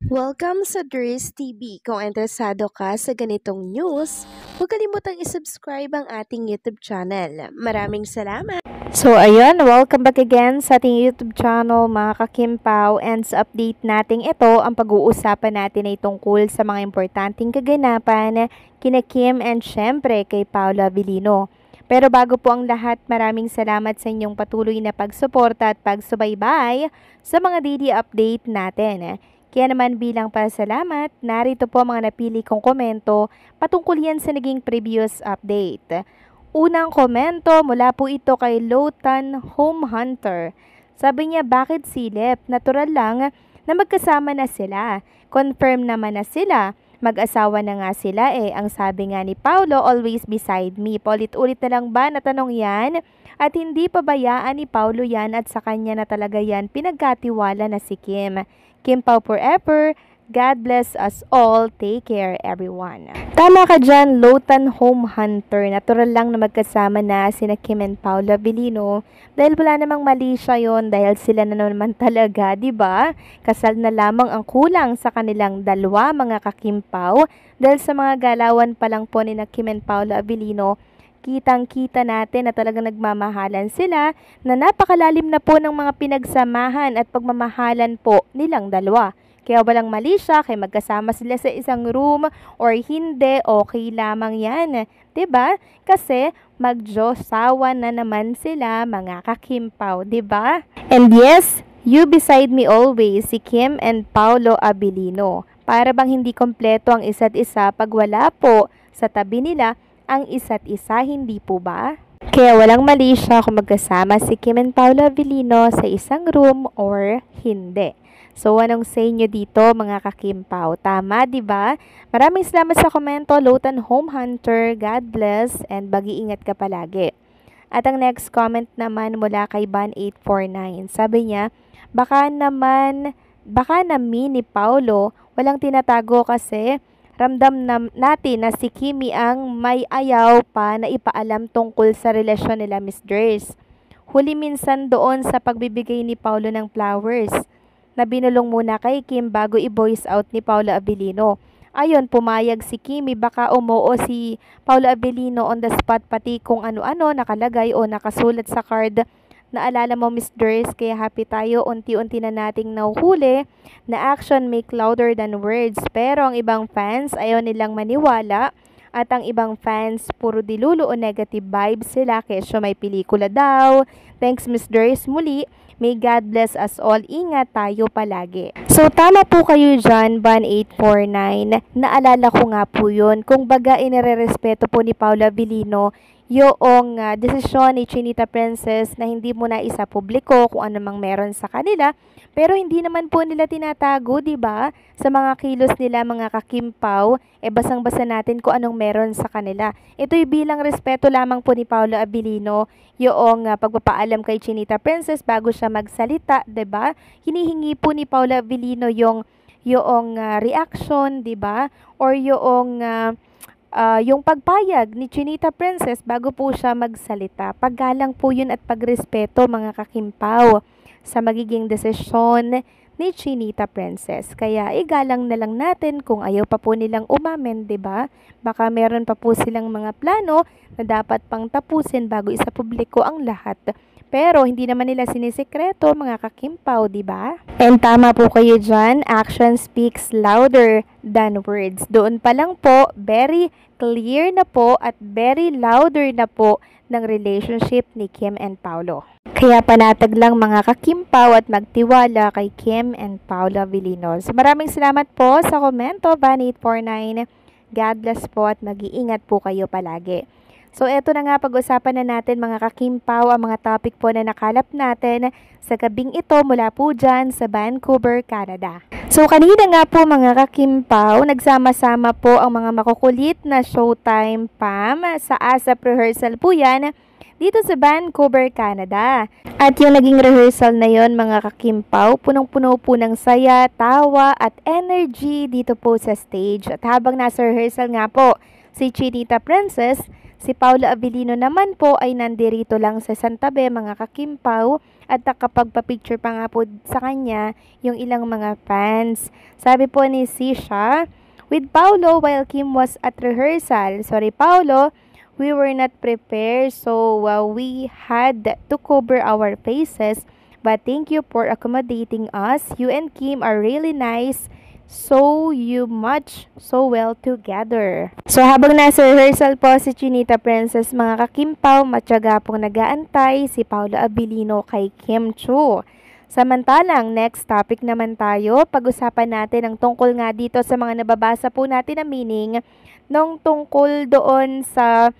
Welcome sa Dries TV. Kung interesado ka sa ganitong news, huwag kalimutang isubscribe ang ating YouTube channel. Maraming salamat! So ayun, welcome back again sa ating YouTube channel mga kakimpaw, and sa update natin ito, ang pag-uusapan natin ay tungkol sa mga importanteng kaganapan kina Kim and syempre kay Paolo Abilino. Pero bago po ang lahat, maraming salamat sa inyong patuloy na pagsuporta at pagsubaybay sa mga daily update natin. Kaya naman bilang pasalamat, narito po mga napili kong komento patungkol yan sa naging previous update. Unang komento mula po ito kay Lotan Home Hunter. Sabi niya, bakit silip? Natural lang na magkasama na sila. Confirm naman na sila. Mag-asawa na nga sila eh. Ang sabi nga ni Paolo, always beside me. Paulit-ulit na lang ba na tanong yan? At hindi pabayaan ni Paolo yan at sa kanya na talaga yan pinagkatiwala na si Kim. Kim Pao forever. God bless us all. Take care, everyone. Tama ka dyan, Lotan Home Hunter. Natural lang na magkasama na sina Kim and Paolo Abilino. Dahil wala namang mali siya yun, dahil sila na naman talaga, di ba? Kasal na lamang ang kulang sa kanilang dalawa, mga kakimpaw. Dahil sa mga galawan pa lang po ni na Kim and Paolo Abilino, kitang-kita natin na talagang nagmamahalan sila, na napakalalim na po ng mga pinagsamahan at pagmamahalan po nilang dalawa. Kaya walang mali siya, kaya magkasama sila sa isang room or hindi, okay lamang yan. 'Di ba? Kasi magjosawa na naman sila, mga kakimpaw, 'di ba? And yes, you beside me always, si Kim and Paolo Abilino. Para bang hindi kompleto ang isa't isa pag wala po sa tabi nila ang isa't isa, hindi po ba? Kaya walang mali siya kung magkasama si Kim and Paolo Abilino sa isang room or hindi. So, anong say nyo dito, mga kakimpaw? Tama, di ba? Maraming salamat sa komento, Lotan Home Hunter. God bless and mag-iingat ka palagi. At ang next comment naman mula kay Ban849. Sabi niya, baka namin ni Paolo walang tinatago kasi ramdam natin na si Kimi ang may ayaw pa na ipaalam tungkol sa relasyon nila, Miss Dries. Huli minsan doon sa pagbibigay ni Paolo ng flowers na binulong muna kay Kim bago i-voice out ni Paolo Abilino. Ayon, pumayag si Kimi, baka umuo si Paolo Abilino on the spot pati kung ano-ano nakalagay o nakasulat sa card. Naalala mo, Miss Dries, kaya happy tayo, unti-unti na nating nahuhuli na action make louder than words. Pero ang ibang fans ayaw nilang maniwala at ang ibang fans puro dilulo o negative vibes sila kesyo may pelikula daw. Thanks, Miss Dries, muli. May God bless us all. Ingat tayo palagi. So, tama po kayo dyan, Ban849. Naalala ko nga po yun. Kung baga, inirerespeto po ni Paolo Abilino yung desisyon ni Chinita Princess na hindi mo na isa publiko kung ano mang meron sa kanila. Pero hindi naman po nila tinatago, di ba? Sa mga kilos nila, mga kakimpaw, basang-basa natin kung anong meron sa kanila. Ito'y bilang respeto lamang po ni Paolo Abilino yung pagpapaalam kay Chinita Princess bago siya magsalita, 'di ba? Hinihingi po ni Paolo Abilino yung reaction, 'di ba? Or yung pagpayag ni Chinita Princess bago po siya magsalita. Paggalang po yun at pagrespeto, mga kakimpaw, sa magiging desisyon ni Chinita Princess. Kaya igalang na lang natin kung ayaw pa po nilang umamin, 'di ba? Baka meron pa po silang mga plano na dapat pang tapusin bago isa publiko ang lahat. Pero hindi naman nila sinisikreto, mga kakimpaw, di ba? And tama po kayo dyan, action speaks louder than words. Doon pa lang po, very clear na po at very louder na po ng relationship ni Kim and Paolo. Kaya panatag lang, mga kakimpaw, at magtiwala kay Kim and Paolo Abilino. So maraming salamat po sa komento, Ban849. God bless po at mag-iingat po kayo palagi. So, eto na nga, pag-usapan na natin, mga kakimpaw, ang mga topic po na nakalap natin sa gabing ito mula po dyan sa Vancouver, Canada. So, kanina nga po, mga kakimpaw, nagsama-sama po ang mga makukulit na Showtime Pam sa ASAP rehearsal po yan dito sa Vancouver, Canada. At yung naging rehearsal na yon, mga kakimpaw, punong-puno po ng saya, tawa at energy dito po sa stage. At habang nasa rehearsal nga po, si Chinita Princess, si Paolo Abilino naman po ay nandirito lang sa santabi, mga kakimpaw, at nakapagpa-picture pa nga po sa kanya yung ilang mga fans. Sabi po ni Sisha, with Paolo while Kim was at rehearsal. Sorry Paolo, we were not prepared so we had to cover our faces. But thank you for accommodating us. You and Kim are really nice. So you match so well together. So habang nasa rehearsal po si Chinita Princess mga kakimpaw, matyaga pong nag-aantay si Paolo Abilino kay Kim Chiu. Samantalang next topic naman tayo, pag-usapan natin ang tungkol nga dito sa mga nababasa po natin na meaning nung tungkol doon sa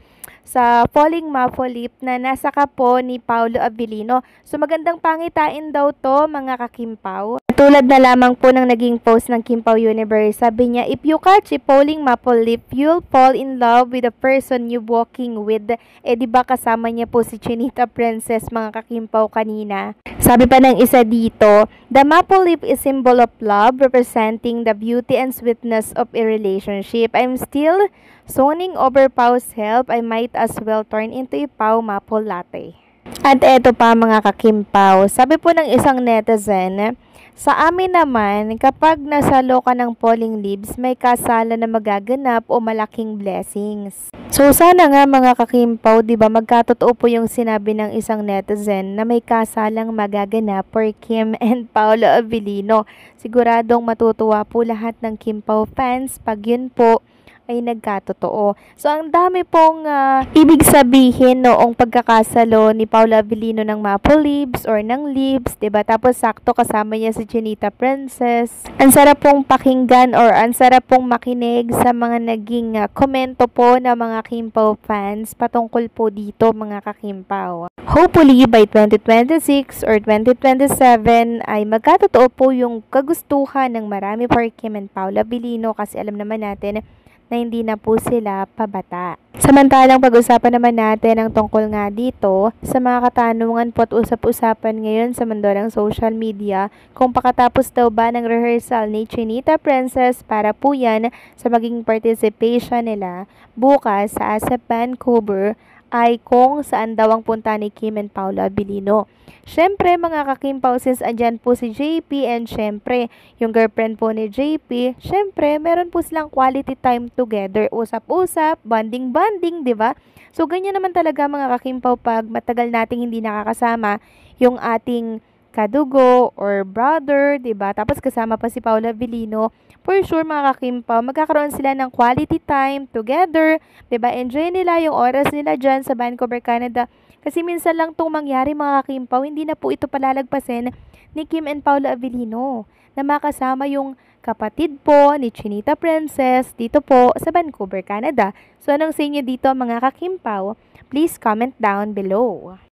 Falling Maple Leaf na nasa kapo ni Paolo Abilino. So magandang pangitain daw to mga kakimpaw. Tulad na lamang po ng naging post ng Kimpaw Universe. Sabi niya, if you catch a falling maple leaf, you'll fall in love with the person you're walking with. Diba kasama niya po si Chinita Princess mga kakimpaw kanina. Sabi pa ng isa dito, the maple leaf is symbol of love, representing the beauty and sweetness of a relationship. I'm still swooning over Pau's help. I might as well turn into a Pau maple latte. At eto pa mga kakimpaw, sabi po ng isang netizen, sa amin naman, kapag nasalo ka ng falling leaves, may kasala na magaganap o malaking blessings. So sana nga mga kakimpaw, diba, magkatotoo po yung sinabi ng isang netizen na may kasalang magaganap for Kim and Paolo Abilino. Siguradong matutuwa po lahat ng Kimpaw fans pag yun po ay nagkatotoo. So, ang dami pong ibig sabihin noong pagkakasalo ni Paolo Abilino ng maple leaves or ng leaves, diba? Tapos, sakto kasama niya si Chinita Princess. Ang sarap pong pakinggan or ang sarap pong makinig sa mga naging komento po ng mga Kimpaw fans patungkol po dito mga kakimpaw. Hopefully, by 2026 or 2027 ay magkatotoo po yung kagustuhan ng marami for Kim and Paolo Abilino kasi alam naman natin na hindi na po sila pabata. Samantalang pag-usapan naman natin ang tungkol nga dito sa mga katanungan po at usap-usapan ngayon sa mundo ng social media kung pakatapos daw ba ng rehearsal ni Chinita Princess para po yan sa maging participation nila bukas sa ASEP Vancouver ay kung saan daw ang punta ni Kim and Paolo Abilino. Syempre mga kakimpaw, since andyan po si JP and syempre yung girlfriend po ni JP, syempre meron po silang quality time together, usap-usap, bonding-bonding, di ba? So ganyan naman talaga mga kakimpaw pag matagal nating hindi nakakasama yung ating kadugo or brother, di ba? Tapos kasama pa si Paolo Abilino. For sure mga kakimpaw, magkakaroon sila ng quality time together, di ba? Enjoy nila yung oras nila dyan sa Vancouver, Canada. Kasi minsan lang itong mangyari mga kakimpaw, hindi na po ito palalagpasin ni Kim and Paolo Abilino na makasama yung kapatid po ni Chinita Princess dito po sa Vancouver, Canada. So anong sa inyo dito mga kakimpaw? Please comment down below.